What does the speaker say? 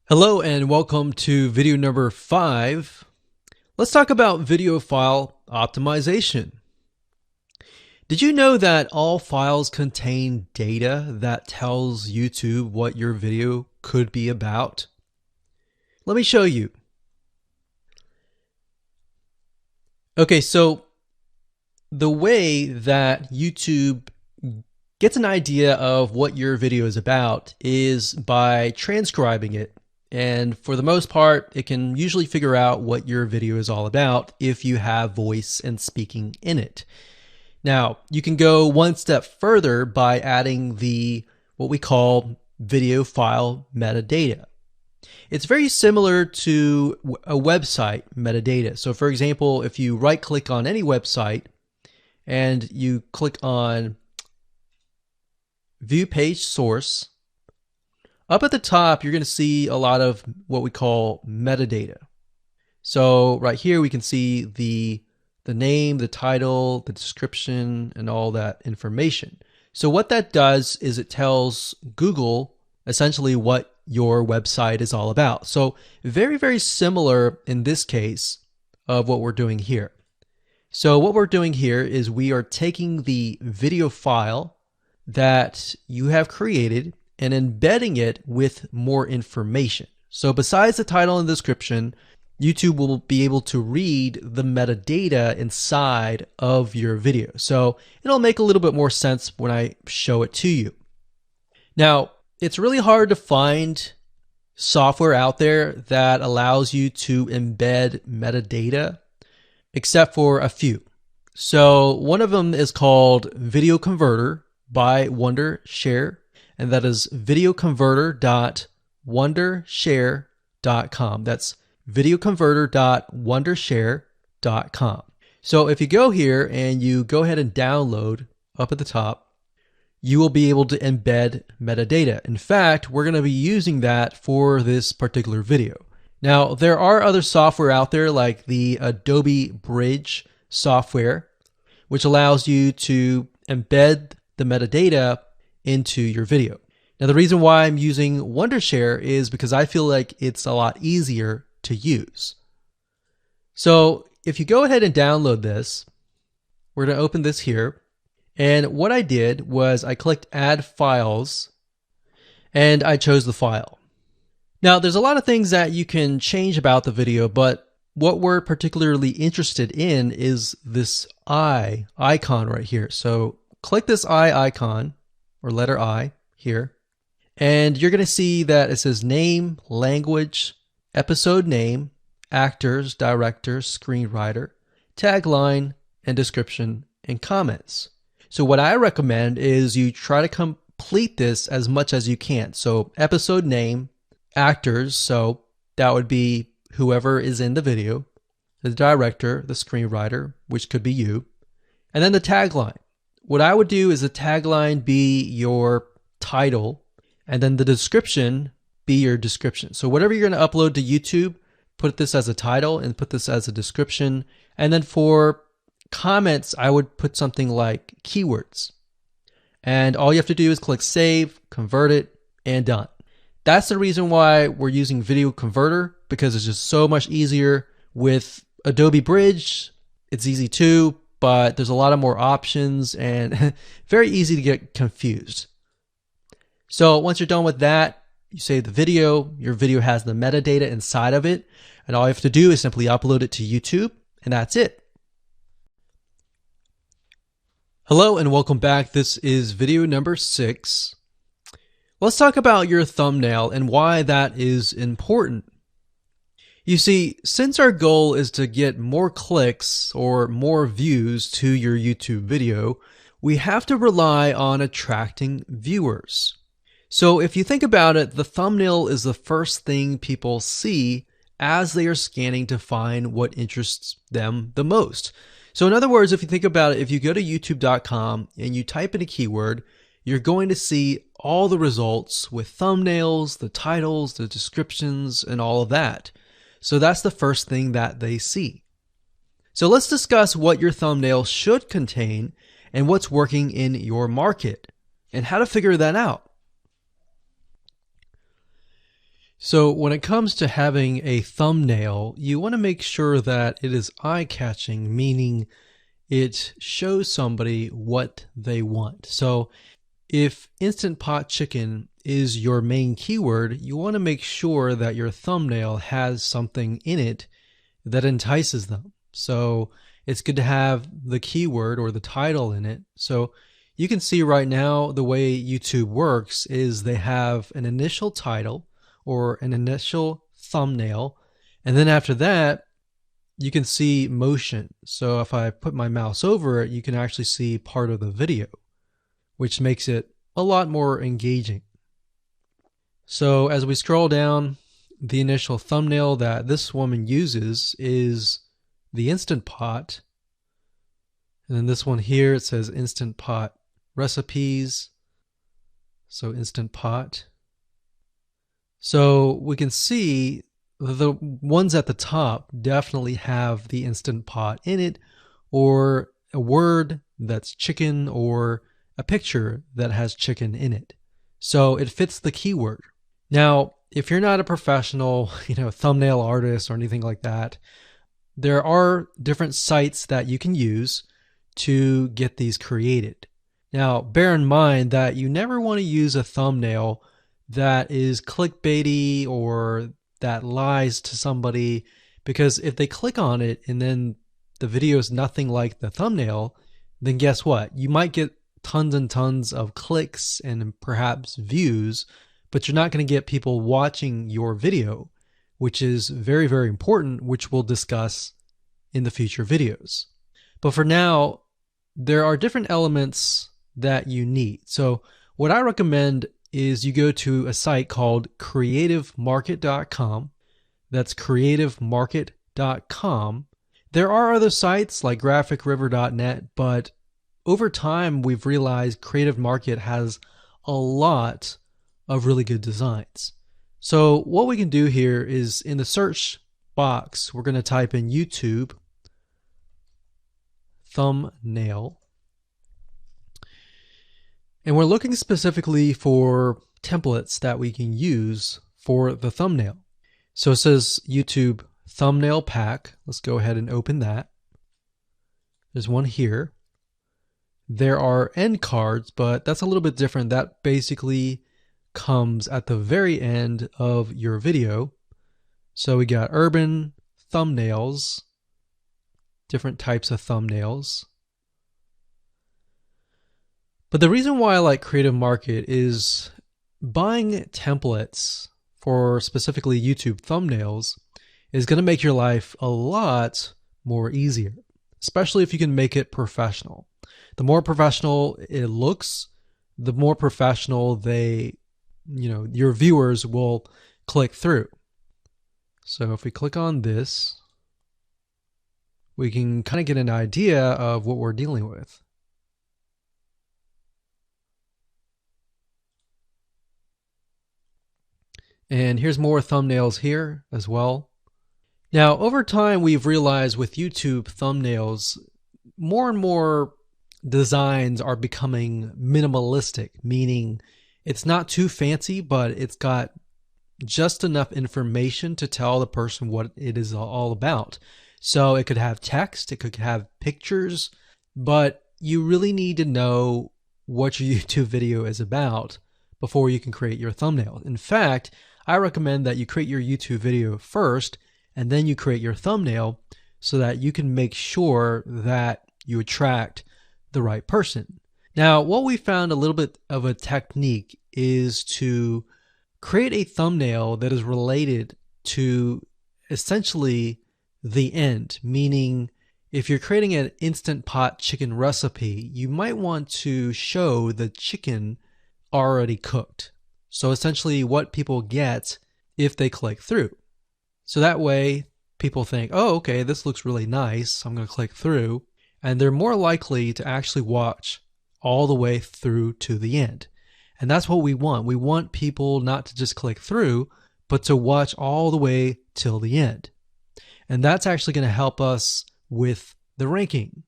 Hello and welcome to video number 5. Let's talk about video file optimization. Did you know that all files contain data that tells YouTube what your video could be about? Let me show you. Okay, so the way that YouTube gets an idea of what your video is about is by transcribing it. And for the most part, it can usually figure out what your video is all about if you have voice and speaking in it. Now, you can go one step further by adding what we call video file metadata. It's very similar to a website metadata. So for example, if you right click on any website and you click on View Page Source, up at the top, you're going to see a lot of what we call metadata. So right here, we can see the name, the title, the description, and all that information. So what that does is it tells Google essentially what your website is all about. So very, very similar in this case of what we're doing here. So what we're doing here is we are taking the video file that you have created and embedding it with more information. So besides the title and description, YouTube will be able to read the metadata inside of your video. So it'll make a little bit more sense when I show it to you. Now, it's really hard to find software out there that allows you to embed metadata, except for a few. So one of them is called Video Converter by Wondershare, and that is videoconverter.wondershare.com. That's videoconverter.wondershare.com. So if you go here and you go ahead and download up at the top, you will be able to embed metadata. In fact, we're going to be using that for this particular video. Now, there are other software out there like the Adobe Bridge software, which allows you to embed the metadata into your video. Now, the reason why I'm using Wondershare is because I feel like it's a lot easier to use. So if you go ahead and download this, we're going to open this here. And what I did was I clicked Add Files and I chose the file. Now, there's a lot of things that you can change about the video, but what we're particularly interested in is this eye icon right here. So click this eye icon or letter I here, and you're going to see that it says name, language, episode name, actors, director, screenwriter, tagline, and description and comments. So what I recommend is you try to complete this as much as you can. So episode name, actors, so that would be whoever is in the video, the director, the screenwriter, which could be you, and then the tagline. What I would do is the tagline be your title, and then the description be your description. So whatever you're going to upload to YouTube, put this as a title and put this as a description. And then for comments, I would put something like keywords. And all you have to do is click save, convert it, and done. That's the reason why we're using Video Converter, because it's just so much easier. With Adobe Bridge, it's easy too, but there's a lot of more options and very easy to get confused. So once you're done with that, you save the video. Your video has the metadata inside of it, and all you have to do is simply upload it to YouTube, and that's it. Hello and welcome back. This is video number 6. Let's talk about your thumbnail and why that is important. You see, since our goal is to get more clicks or more views to your YouTube video, we have to rely on attracting viewers. So if you think about it, the thumbnail is the first thing people see as they are scanning to find what interests them the most. So in other words, if you think about it, if you go to youtube.com and you type in a keyword, you're going to see all the results with thumbnails, the titles, the descriptions, and all of that. So that's the first thing that they see. So let's discuss what your thumbnail should contain and what's working in your market and how to figure that out. So when it comes to having a thumbnail, you want to make sure that it is eye-catching, meaning it shows somebody what they want. So if Instant Pot Chicken is your main keyword, you want to make sure that your thumbnail has something in it that entices them. So it's good to have the keyword or the title in it. So you can see right now the way YouTube works is they have an initial title or an initial thumbnail, and then after that you can see motion. So if I put my mouse over it, you can actually see part of the video, which makes it a lot more engaging. So as we scroll down, the initial thumbnail that this woman uses is the Instant Pot. And then this one here, it says Instant Pot recipes. So Instant Pot. So we can see the ones at the top definitely have the Instant Pot in it, or a word that's chicken, or a picture that has chicken in it. So it fits the keyword. Now, if you're not a professional, thumbnail artist or anything like that, there are different sites that you can use to get these created. Now, bear in mind that you never want to use a thumbnail that is clickbaity or that lies to somebody, because if they click on it and then the video is nothing like the thumbnail, then guess what? You might get tons and tons of clicks and perhaps views, but you're not going to get people watching your video, which is very, very important, which we'll discuss in the future videos. But for now, there are different elements that you need. So what I recommend is you go to a site called creativemarket.com. That's creativemarket.com. There are other sites like graphicriver.net, but over time we've realized Creative Market has a lot of really good designs. So what we can do here is in the search box, we're going to type in YouTube thumbnail. And we're looking specifically for templates that we can use for the thumbnail. So it says YouTube thumbnail pack. Let's go ahead and open that. There's one here. There are end cards, but that's a little bit different. That basically comes at the very end of your video. So we got urban thumbnails, different types of thumbnails. But the reason why I like Creative Market is buying templates for specifically YouTube thumbnails is going to make your life a lot more easier, especially if you can make it professional. The more professional it looks, the more professional your viewers will click through. So if we click on this, we can kind of get an idea of what we're dealing with. And here's more thumbnails here as well. Now, over time, we've realized with YouTube thumbnails, more and more designs are becoming minimalistic, meaning it's not too fancy, but it's got just enough information to tell the person what it is all about. So it could have text, it could have pictures, but you really need to know what your YouTube video is about before you can create your thumbnail. In fact, I recommend that you create your YouTube video first and then you create your thumbnail so that you can make sure that you attract the right person. Now, what we found a little bit of a technique is to create a thumbnail that is related to essentially the end, meaning if you're creating an Instant Pot chicken recipe, you might want to show the chicken already cooked. So essentially what people get if they click through. So that way people think, oh, okay, this looks really nice. I'm going to click through. And they're more likely to actually watch all the way through to the end. And that's what we want. We want people not to just click through, but to watch all the way till the end. And that's actually going to help us with the ranking.